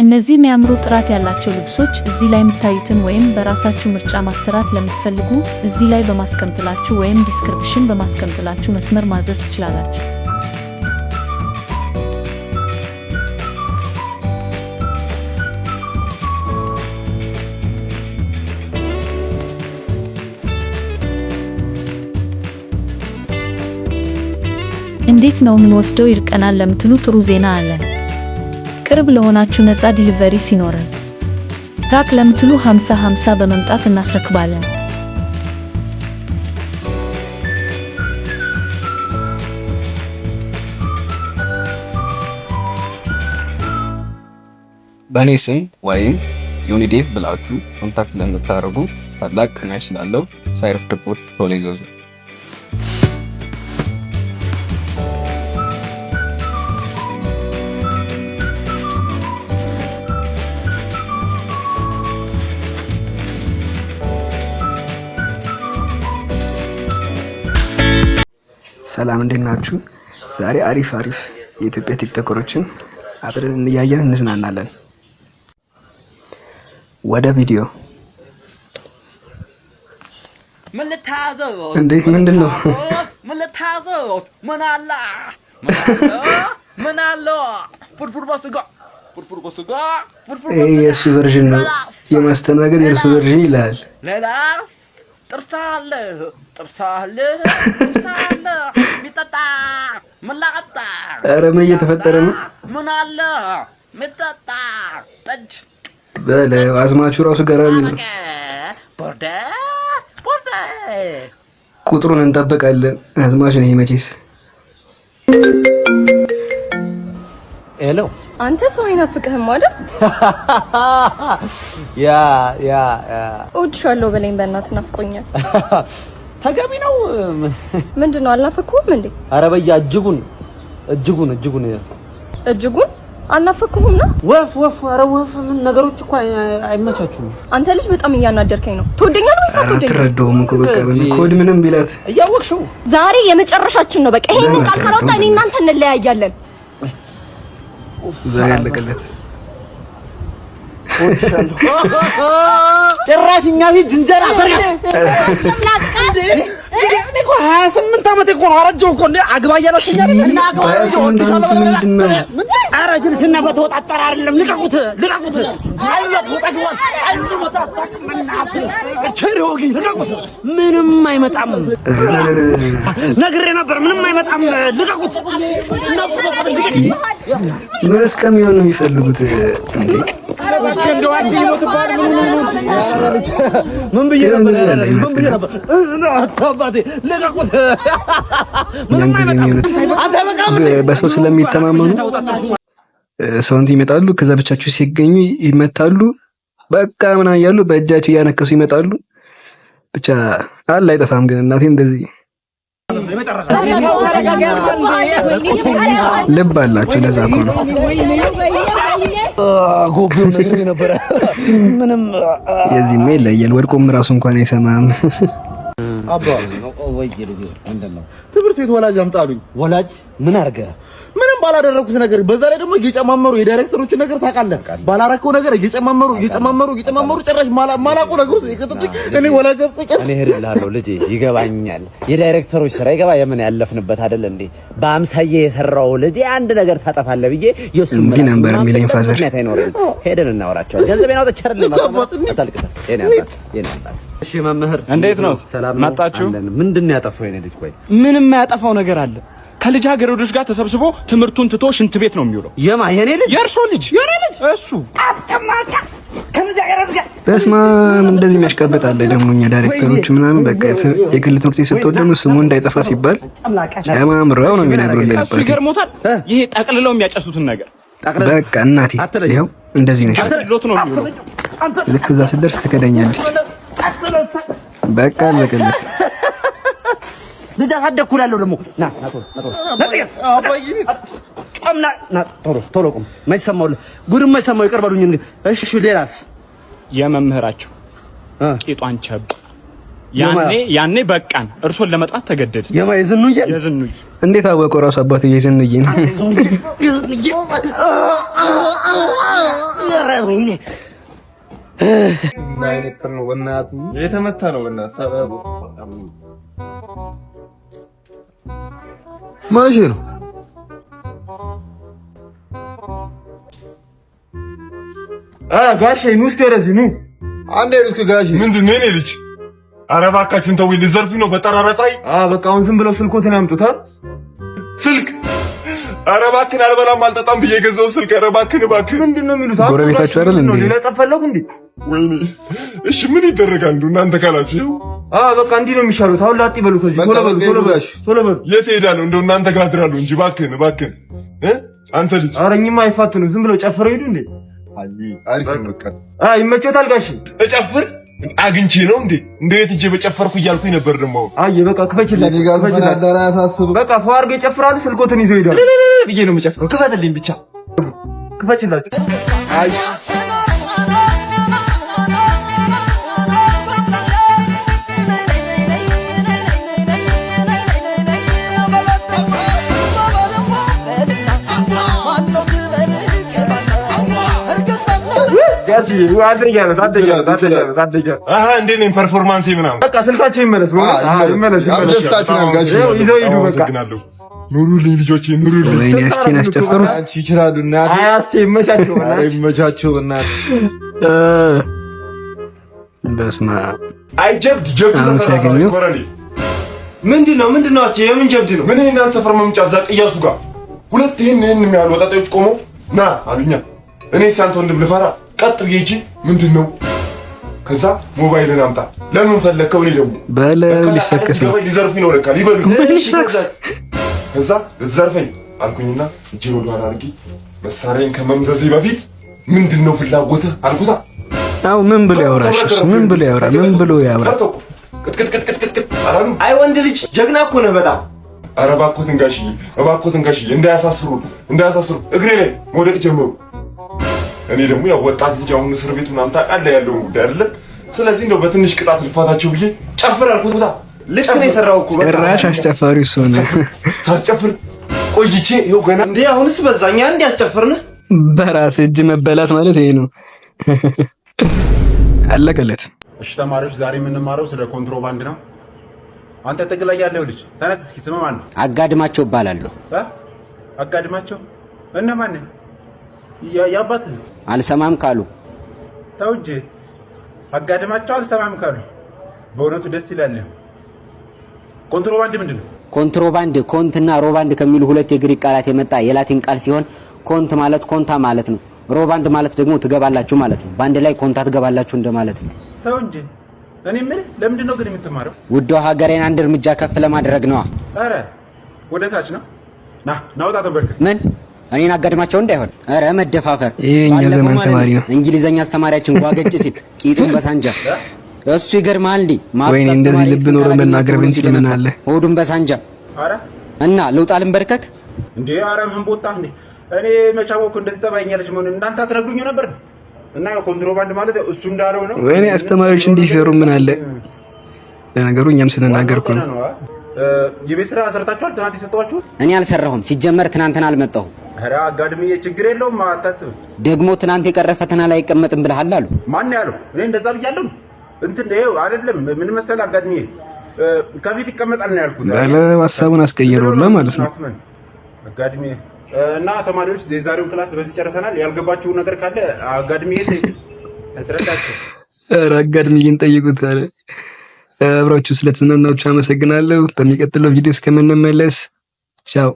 እነዚህ የሚያምሩ ጥራት ያላቸው ልብሶች እዚህ ላይ የምታዩትን ወይም በራሳችሁ ምርጫ ማሰራት ለምትፈልጉ እዚህ ላይ በማስቀምጥላችሁ ወይም ዲስክሪፕሽን በማስቀምጥላችሁ መስመር ማዘዝ ትችላላችሁ። እንዴት ነው የምንወስደው ይርቀናል ለምትሉ ጥሩ ዜና አለን። ቅርብ ለሆናችሁ ነፃ ዲሊቨሪ ሲኖረን፣ ራቅ ለምትሉ 50-50 በመምጣት እናስረክባለን። በእኔ ስም ወይም ዩኒዴቭ ብላችሁ ኮንታክት ለምታደርጉ ታላቅ ቅናሽ ስላለው ሳይረፍድብዎት ቶሎ ይዘዙ። ሰላም እንዴት ናችሁ? ዛሬ አሪፍ የኢትዮጵያ ቲክቶከሮችን አብረን እያየን እንዝናናለን። ወደ ቪዲዮ እንዴ ምንድን ነው? የእሱ ቨርዥን ነው የማስተናገድ የእሱ ቨርዥን ይላል። ኧረ ምን እየተፈጠረ ነው? በለው አዝማቹ ራሱ ገራሚ ነው። ቁጥሩን እንጠብቃለን። አዝማቹ ነው መቼስ። ሄሎ አንተ ሰው አይናፍቅህም አይደል? ያ እወድሻለሁ በለኝ በእናትህ ናፍቆኛል። ተገቢ ነው። ምንድነው አልናፈቅኩም እንዴ? ኧረ በያ እጅጉን አልናፈቅኩም ነው። ኧረ ወፍ ምን ነገሮች እኮ አይመቻቹም። አንተ ልጅ በጣም እያናደርከኝ ነው። ትወደኛለህ ወይስ አትወደኝም? አትረዳውም እኮ በቃ ኮድ ምንም ቢላት እያወቅሽው ዛሬ የመጨረሻችን ነው። በቃ ይሄንን ቃል ካላወጣ እኔ እናንተ እንለያያለን። ዛሬ አለቀለት። ጭራሽ እኛ ቤት ዝንጀራ ተርጋ 28 ዓመት እኮ ነው። አረጀው እኮ እንዴ አግባ እያላችኝ አይደል? አግባ ምንድነው? ኧረ ጅልስና በተወጣጠረ አይደለም። ልቀቁት። ምንም አይመጣም። ነግሬ ነበር። ምንም አይመጣም። ልቀቁት። ምን እስከሚሆን ነው የሚፈልጉት እንዴ? ምን ብዬ ነበር? ያን ጊዜ የሚሆኑት በሰው ስለሚተማመኑ ሰውንት ይመጣሉ። ከዛ ብቻቸው ሲገኙ ይመታሉ። በቃ ምናምን እያሉ በእጃቸው እያነከሱ ይመጣሉ። ብቻ አለ አይጠፋም። ግን እናቴ እንደዚህ ልብ አላቸው። ለዛ እኮ ነው ጎብም ነበር። ምንም የዚህም ይለያል። ወድቆም ራሱ እንኳን አይሰማም። አባ ወይ ልጅ እንደነው ትምህርት ቤት ወላጅ አምጣሉኝ። ወላጅ ምን አርገ? ምንም ባላደረኩት ነገር በዛ ላይ ደግሞ እየጨማመሩ የዳይሬክተሮችን ነገር ታውቃለህ። ባላረከው ነገር እየጨማመሩ ጭራሽ ማላቁ ነገር ውስጥ ይከተቱኝ። እኔ ወላጅ አምጣኝ። እኔ ሄድልሃለሁ ልጄ፣ ይገባኛል። የዳይሬክተሮች ስራ ይገባ የምን ያለፍንበት አይደል እንዴ? በአምሳዬ የሰራው ልጄ አንድ ነገር ታጠፋለህ ብዬ የሱም እንዴ ነበር የሚለኝ ፋዘር። ሄደን እናወራቸው። ገንዘቤን አውጥቼ አይደለም አታልቅስ። የኔ አባት እሺ መምህር እንዴት ነው? ሰላም መጣችሁ? ምንድን ነው ያጠፋው የኔ ልጅ? ቆይ ምንም ያጠፋው ነገር አለ። ከልጃገረዶች ጋር ተሰብስቦ ትምህርቱን ትቶ ሽንት ቤት ነው የሚውለው። የኔ ልጅ? የእርሶ ልጅ? የኔ ልጅ እሱ አጥማታ ከልጃገረድ ጋር በስማም እንደዚህ የሚያሽቀብጣል። ደግሞ እኛ ዳይሬክተሮቹ ምናምን በቃ የግል ትምህርት የሰጠው ደግሞ ስሙ እንዳይጠፋ ሲባል ጨማምረው ነው የሚነግሩን። ለነበር ይገርሞታል። ይሄ ጠቅልለው የሚያጨሱትን ነገር በቃ እናቴ ይኸው እንደዚህ ነሽ። ሎት ነው የሚውለው። ልክ እዛ ስትደርስ ትከዳኛለች። በቃ አለቀለት። ልጅ አሳደኩላለሁ ደግሞ ና ቶሎ ቁም። ማይሰማው ጉድም ማይሰማው ይቅር በሉኝ። እሺ ሌላስ? የመምህራቸው ቂጧን ቸብ ያኔ በቃን እርሶን ለመጥራት ተገደድ። የዝኑዬ እንዴት አወቀው? ራሱ አባቱ የዝኑዬ ነው። የተመታ ነው ማለሽ ነው። ጋሼ ኑ እስኪ ወደዚህ ኑ። አንዴ እስኪ ጋሼ ምንድን ነው የኔ ልጅ? ኧረ እባካችሁን ተውኝ፣ ልዘርፉኝ ነው በጠራራ ፀሐይ። በቃ አሁን ዝም ብለው ስልኮትን ያምጡታል። ስልክ ኧረ እባክህን አልበላም አልጠጣም ብዬ የገዛው ስልክ። ኧረ እባክህን ምንድን ነው የሚሉት? ጎረቤታችሁ አይደል እንዴ? ሌላ ጠፈለኩ እንዴ? ወይኔ እሺ ምን ይደረጋል እናንተ ካላችሁ። በቃ እንዲህ ነው የሚሻሉት። አሁን ላጥ ይበሉ ከዚህ ቶሎ በሉ። የት እሄዳለሁ? እንደው እናንተ ጋር አድራለሁ እንጂ እባክህን አንተ ልጅ። ኧረ እኚህማ አይፋትኑም፣ ዝም ብለው ጨፍረው ሄዱ እንዴ? አሪፍ ነው በቃ። ይመቸታል ጋሼ። እጨፍር አግኝቼ ነው እንዴ? እንዴት እጄ በጨፈርኩ እያልኩኝ ነበር ደግሞ። በቃ ክፈችላችሁ። በቃ ሰው አድርገው ይጨፍራሉ፣ ስልኮትን ይዘው ሄዳሉ ብዬ ነው የምጨፍረው። ክፈትልኝ ብቻ ክፈችላችሁ። እንዴት ነኝ ፐርፎርማንሴ ምናምን? በቃ ስልካቸው ይመለስ ይመለስ። ይዘው ሂዱ በቃ። ኑሩልኝ ልጆቼ ኑሩልኝ። ወይኔ አስቴን አስጨፈሩት። አንቺ ይችላሉ እናት። አስቴ ይመቻቸው ይመቻቸው እናት። በስመ አብ። አይ ጀብድ ሲያገኘው ምንድን ነው አስቴ? የምን ጀብድ ነው? ምን እናንተ ሰፈር መምጫ እዛ ቅያሱ ጋር ሁለት ይሄን የሚያህል ወጣቶች ቆሞ ና አሉኛ። እኔ ሳንተ ወንድም ልፈራ ቀጥ ብዬ እጂ ምንድን ነው? ከዛ ሞባይልን አምጣ። ለምን ፈለከው? እኔ ደግሞ በለው ሊሰክስ ነው። ሊዘርፉኝ ነው ለካ ሊበሉ። ከዛ ልትዘርፈኝ አልኩኝና እጄን ወደ ኋላ አድርጌ መሳሪያዬን ከመምዘዜ በፊት ምንድን ነው ፍላጎትህ አልኩታ። አው ምን ብሎ ያወራሽ? እሱ ምን ብሎ ያወራ? ምን ብሎ ያወራ? ቅጥቅጥቅጥቅጥ አላሉ። አይ ወንድ ልጅ ጀግና እኮ ነህ በጣም። ኧረ እባክዎትን ጋሽዬ እንዳያሳስሩ እግሬ ላይ መውደቅ ጀመሩ። እኔ ደግሞ ያው ወጣት ልጅ አሁን እስር ቤት ምናምን ታውቃለህ ያለው ጉዳይ አይደለም። ስለዚህ እንደው በትንሽ ቅጣት ልፋታቸው ብዬ ጨፍር አልኩት። ቦታ ልክ ነው የሰራው እኮ ጭራሽ አስጨፋሪው እሱ ነው። ሳስጨፍር ቆይቼ ይኸው ገና እንዴ አሁንስ በዛኛ እንዴ ያስጨፍርን። በራስ እጅ መበላት ማለት ይሄ ነው። አለቀለት። እሺ ተማሪዎች ዛሬ የምንማረው ስለ ኮንትሮባንድ ነው። አንተ ጥግ ላይ ያለው ልጅ ተነስ እስኪ ስም ማን ነው? አጋድማቸው እባላለሁ። አጋድማቸው እነማን ነህ? ያባትህስ? አልሰማም ካሉ ተው እንጂ አጋድማቸው አልሰማም ካሉ በእውነቱ ደስ ይላል። ኮንትሮባንድ ምንድን ነው? ኮንትሮባንድ ኮንትና ሮባንድ ከሚሉ ሁለት የግሪክ ቃላት የመጣ የላቲን ቃል ሲሆን ኮንት ማለት ኮንታ ማለት ነው። ሮባንድ ማለት ደግሞ ትገባላችሁ ማለት ነው። በአንድ ላይ ኮንታ ትገባላችሁ እንደማለት ነው። ተው እንጂ እኔ ምን ለምንድን ነው ግን የምትማረው? ውዷ ሀገሬን አንድ እርምጃ ከፍ ለማድረግ ነዋ። አረ ወደ ታች ነው። ናውጣ ተንበርክክ። ምን እኔን አጋድማቸው እንዳይሆን። አረ መደፋፈር። ይሄኛ ዘመን ተማሪ ነው። እንግሊዘኛ አስተማሪያችን ጓገጭ ሲል ቂጡን በሳንጃ እሱ ይገርማል እንዴ ማጥፋት እንደዚህ ልብ ኖሮ መናገር ብንችል ምን አለ? ሆዱን በሳንጃ አረ እና ልውጣ ልንበርከክ እንዴ? አረ ምን ቦታ እንዴ? እኔ መቻወኩ እንደዚህ ተባይኛለች ምን እናንተ አትነግሩኝ ነበር? እና ኮንትሮባንድ ማለት እሱ እንዳለው ነው። ወይኔ አስተማሪዎች እንዲፈሩ ምን አለ? ለነገሩ እኛም ስንናገርኩ ነው። የቤት ስራ ሰርታችኋል? ትናንት የሰጠኋችሁ? እኔ አልሰራሁም። ሲጀመር ትናንትና አልመጣሁም። ኧረ አጋድሜ ችግር የለውም አታስብ። ደግሞ ትናንት የቀረ ፈተና ላይ አይቀመጥም ብለሃል አሉ። ማን ያለው? እኔ እንደዛ ብያለሁ? እንትን ነው አይደለም። ምን መሰለህ አጋድሜ ከፊት ይቀመጣል ነው ያልኩት። አለ ሀሳቡን አስቀየረውላ ማለት ነው አጋድሜ። እና ተማሪዎች የዛሬውን ክላስ በዚህ ጨርሰናል። ያልገባችሁ ነገር ካለ አጋድሜ ያስረዳችሁ። ኧረ አጋድሜን ጠይቁት አለ። አብራችሁ ስለተዝናናችሁ አመሰግናለሁ። በሚቀጥለው ቪዲዮ እስከምንመለስ ቻው።